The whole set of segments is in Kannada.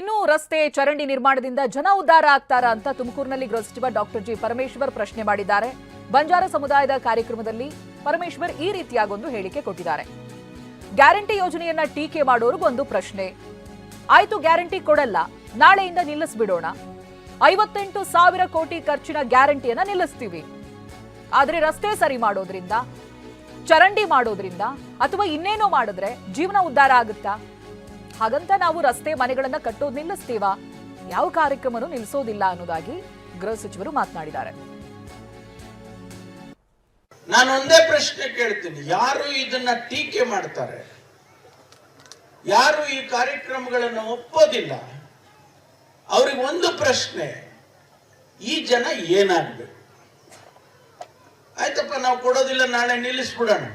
ಇನ್ನು ರಸ್ತೆ ಚರಂಡಿ ನಿರ್ಮಾಣದಿಂದ ಜನ ಉದ್ಧಾರ ಆಗ್ತಾರಾ ಅಂತ ತುಮಕೂರಿನಲ್ಲಿ ಗೃಹ ಸಚಿವ ಡಾಕ್ಟರ್ ಜಿ ಪರಮೇಶ್ವರ್ ಪ್ರಶ್ನೆ ಮಾಡಿದ್ದಾರೆ. ಬಂಜಾರ ಸಮುದಾಯದ ಕಾರ್ಯಕ್ರಮದಲ್ಲಿ ಪರಮೇಶ್ವರ್ ಈ ರೀತಿಯಾಗೊಂದು ಹೇಳಿಕೆ ಕೊಟ್ಟಿದ್ದಾರೆ. ಗ್ಯಾರಂಟಿ ಯೋಜನೆಯನ್ನ ಟೀಕೆ ಮಾಡೋರಿಗೊಂದು ಪ್ರಶ್ನೆ. ಆಯ್ತು, ಗ್ಯಾರಂಟಿ ಕೊಡಲ್ಲ, ನಾಳೆಯಿಂದ ನಿಲ್ಲಿಸ್ಬಿಡೋಣ. 58,000 ಕೋಟಿ ಖರ್ಚಿನ ಗ್ಯಾರಂಟಿಯನ್ನ ನಿಲ್ಲಿಸ್ತೀವಿ. ಆದ್ರೆ ರಸ್ತೆ ಸರಿ ಮಾಡೋದ್ರಿಂದ, ಚರಂಡಿ ಮಾಡೋದ್ರಿಂದ ಅಥವಾ ಇನ್ನೇನೋ ಮಾಡಿದ್ರೆ ಜೀವನ ಉದ್ಧಾರ ಆಗುತ್ತಾ? ಹಾಗಂತ ನಾವು ರಸ್ತೆ ಮನೆಗಳನ್ನ ಕಟ್ಟೋದು ನಿಲ್ಲಿಸ್ತೀವಾ? ಯಾವ ಕಾರ್ಯಕ್ರಮನೂ ನಿಲ್ಲಿಸೋದಿಲ್ಲ ಅನ್ನೋದಾಗಿ ಗೃಹ ಸಚಿವರು ಮಾತನಾಡಿದ್ದಾರೆ. ನಾನು ಒಂದೇ ಪ್ರಶ್ನೆ ಕೇಳ್ತೀನಿ, ಯಾರು ಇದನ್ನ ಟೀಕೆ ಮಾಡ್ತಾರೆ, ಯಾರು ಈ ಕಾರ್ಯಕ್ರಮಗಳನ್ನು ಒಪ್ಪೋದಿಲ್ಲ, ಅವ್ರಿಗೆ ಒಂದು ಪ್ರಶ್ನೆ, ಈ ಜನ ಏನಾಗ್ಬೇಕು? ಆಯ್ತಪ್ಪ, ನಾವು ಕೊಡೋದಿಲ್ಲ, ನಾಳೆ ನಿಲ್ಲಿಸ್ಬಿಡೋಣ.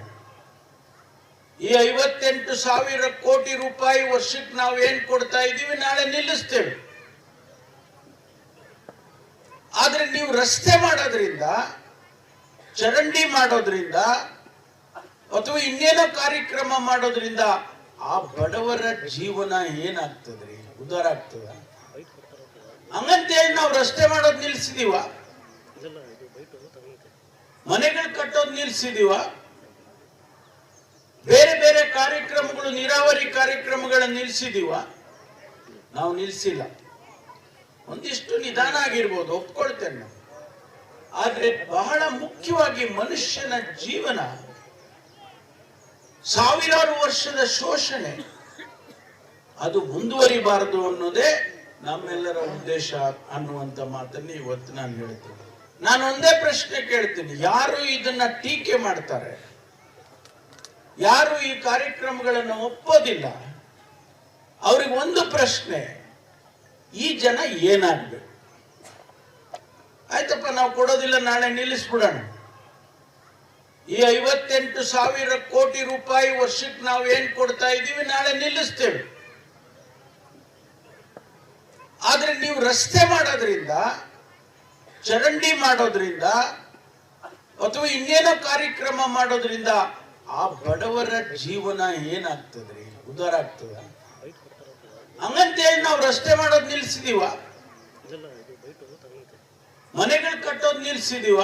ಈ 58,000 ಕೋಟಿ ರೂಪಾಯಿ ವರ್ಷಕ್ಕೆ ನಾವು ಏನ್ ಕೊಡ್ತಾ ಇದೀವಿ, ನಾಳೆ ನಿಲ್ಲಿಸ್ತೇವೆ. ಆದ್ರೆ ನೀವು ರಸ್ತೆ ಮಾಡೋದ್ರಿಂದ, ಚರಂಡಿ ಮಾಡೋದ್ರಿಂದ ಅಥವಾ ಇನ್ನೇನೋ ಕಾರ್ಯಕ್ರಮ ಮಾಡೋದ್ರಿಂದ ಆ ಬಡವರ ಜೀವನ ಏನಾಗ್ತದ್ರಿ? ಉದ್ಧಾರ ಆಗ್ತದ? ಹಂಗಂತೇಳಿ ನಾವು ರಸ್ತೆ ಮಾಡೋದು ನಿಲ್ಸಿದೀವ, ಮನೆಗಳು ಕಟ್ಟೋದು ನಿಲ್ಸಿದೀವ, ಬೇರೆ ಬೇರೆ ಕಾರ್ಯಕ್ರಮಗಳು, ನೀರಾವರಿ ಕಾರ್ಯಕ್ರಮಗಳನ್ನು ನಿಲ್ಸಿದೀವ? ನಾವು ನಿಲ್ಸಿಲ್ಲ. ಒಂದಿಷ್ಟು ನಿಧಾನ ಆಗಿರ್ಬೋದು, ಒಪ್ಕೊಳ್ತೇನೆ ನಾವು. ಆದ್ರೆ ಬಹಳ ಮುಖ್ಯವಾಗಿ ಮನುಷ್ಯನ ಜೀವನ, ಸಾವಿರಾರು ವರ್ಷದ ಶೋಷಣೆ, ಅದು ಮುಂದುವರಿಬಾರದು ಅನ್ನೋದೇ ನಮ್ಮೆಲ್ಲರ ಉದ್ದೇಶ ಅನ್ನುವಂತ ಮಾತನ್ನು ಇವತ್ತು ನಾನು ಹೇಳ್ತೀನಿ. ನಾನು ಒಂದೇ ಪ್ರಶ್ನೆ ಕೇಳ್ತೀನಿ, ಯಾರು ಇದನ್ನ ಟೀಕೆ ಮಾಡ್ತಾರೆ, ಯಾರು ಈ ಕಾರ್ಯಕ್ರಮಗಳನ್ನು ಒಪ್ಪೋದಿಲ್ಲ, ಅವ್ರಿಗೆ ಒಂದು ಪ್ರಶ್ನೆ, ಈ ಜನ ಏನಾಗ್ಬೇಕು? ಆಯ್ತಪ್ಪ, ನಾವು ಕೊಡೋದಿಲ್ಲ, ನಾಳೆ ನಿಲ್ಲಿಸ್ಬಿಡೋಣ. ಈ 58,000 ಕೋಟಿ ರೂಪಾಯಿ ವರ್ಷಕ್ಕೆ ನಾವು ಏನ್ ಕೊಡ್ತಾ ಇದೀವಿ, ನಾಳೆ ನಿಲ್ಲಿಸ್ತೇವೆ. ಆದ್ರೆ ನೀವು ರಸ್ತೆ ಮಾಡೋದ್ರಿಂದ, ಚರಂಡಿ ಮಾಡೋದ್ರಿಂದ ಅಥವಾ ಇನ್ನೇನೋ ಕಾರ್ಯಕ್ರಮ ಮಾಡೋದ್ರಿಂದ ಆ ಬಡವರ ಜೀವನ ಏನಾಗ್ತದ್ರಿ? ಉದ್ಧಾರ ಆಗ್ತದ? ಹಂಗಂತೇಳಿ ನಾವು ರಸ್ತೆ ಮಾಡೋದು ನಿಲ್ಸಿದೀವ, ಮನೆಗಳು ಕಟ್ಟೋದು ನಿಲ್ಸಿದೀವ,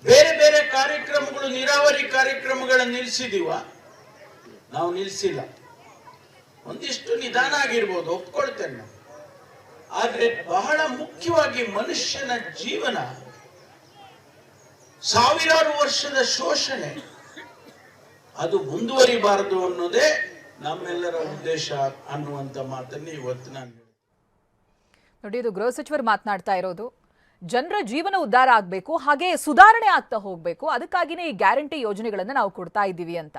ಬೇರೆ ಬೇರೆ ಕಾರ್ಯಕ್ರಮಗಳು, ನೀರಾವರಿ ಕಾರ್ಯಕ್ರಮಗಳನ್ನು ನಿಲ್ಸಿದೀವ? ನಾವು ನಿಲ್ಸಿಲ್ಲ. ಒಂದಿಷ್ಟು ನಿಧಾನ ಆಗಿರ್ಬೋದು, ಒಪ್ಕೊಳ್ತೇನೆ ನಾವು. ಆದ್ರೆ ಬಹಳ ಮುಖ್ಯವಾಗಿ ಮನುಷ್ಯನ ಜೀವನ, ಸಾವಿರಾರು ವರ್ಷದ ಶೋಷಣೆ, ಅದು ಮುಂದುವರಿಬಾರದು ಅನ್ನೋದೇ ನಮ್ಮೆಲ್ಲರ ಉದ್ದೇಶ ಅನ್ನುವಂತ ಮಾತನ್ನು ಇವತ್ತು ನಾನು ನೋಡಿ. ಇದು ಗೃಹ ಸಚಿವರು ಮಾತನಾಡ್ತಾ ಇರೋದು. ಜನರ ಜೀವನ ಉದ್ಧಾರ ಆಗಬೇಕು, ಹಾಗೆ ಸುಧಾರಣೆ ಆಗ್ತಾ ಹೋಗಬೇಕು, ಅದಕ್ಕಾಗಿನೇ ಈ ಗ್ಯಾರಂಟಿ ಯೋಜನೆಗಳನ್ನ ನಾವು ಕೊಡ್ತಾ ಇದ್ದೀವಿ ಅಂತ.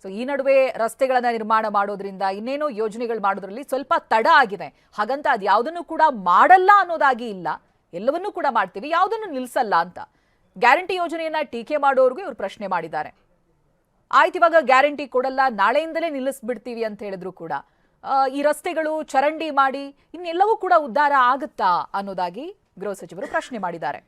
ಸೊ ಈ ನಡುವೆ ರಸ್ತೆಗಳನ್ನ ನಿರ್ಮಾಣ ಮಾಡೋದ್ರಿಂದ, ಇನ್ನೇನೋ ಯೋಜನೆಗಳು ಮಾಡೋದ್ರಲ್ಲಿ ಸ್ವಲ್ಪ ತಡ ಆಗಿದೆ. ಹಾಗಂತ ಅದು ಯಾವುದನ್ನು ಕೂಡ ಮಾಡಲ್ಲ ಅನ್ನೋದಾಗಿ ಇಲ್ಲ, ಎಲ್ಲವನ್ನೂ ಕೂಡ ಮಾಡ್ತೀವಿ, ಯಾವುದನ್ನು ನಿಲ್ಸಲ್ಲ ಅಂತ. ಗ್ಯಾರಂಟಿ ಯೋಜನೆಯನ್ನ ಟೀಕೆ ಮಾಡೋರ್ಗೂ ಇವ್ರು ಪ್ರಶ್ನೆ ಮಾಡಿದ್ದಾರೆ. ಆಯ್ತು, ಇವಾಗ ಗ್ಯಾರಂಟಿ ಕೊಡಲ್ಲ, ನಾಳೆಯಿಂದಲೇ ನಿಲ್ಲಿಸ್ಬಿಡ್ತೀವಿ ಅಂತ ಹೇಳಿದ್ರು ಕೂಡ ಈ ರಸ್ತೆಗಳು ಚರಂಡಿ ಮಾಡಿ ಇನ್ನೆಲ್ಲವೂ ಕೂಡ ಉದ್ಧಾರ ಆಗುತ್ತಾ ಅನ್ನೋದಾಗಿ ಗೃಹ ಸಚಿವರು ಪ್ರಶ್ನೆ ಮಾಡಿದ್ದಾರೆ.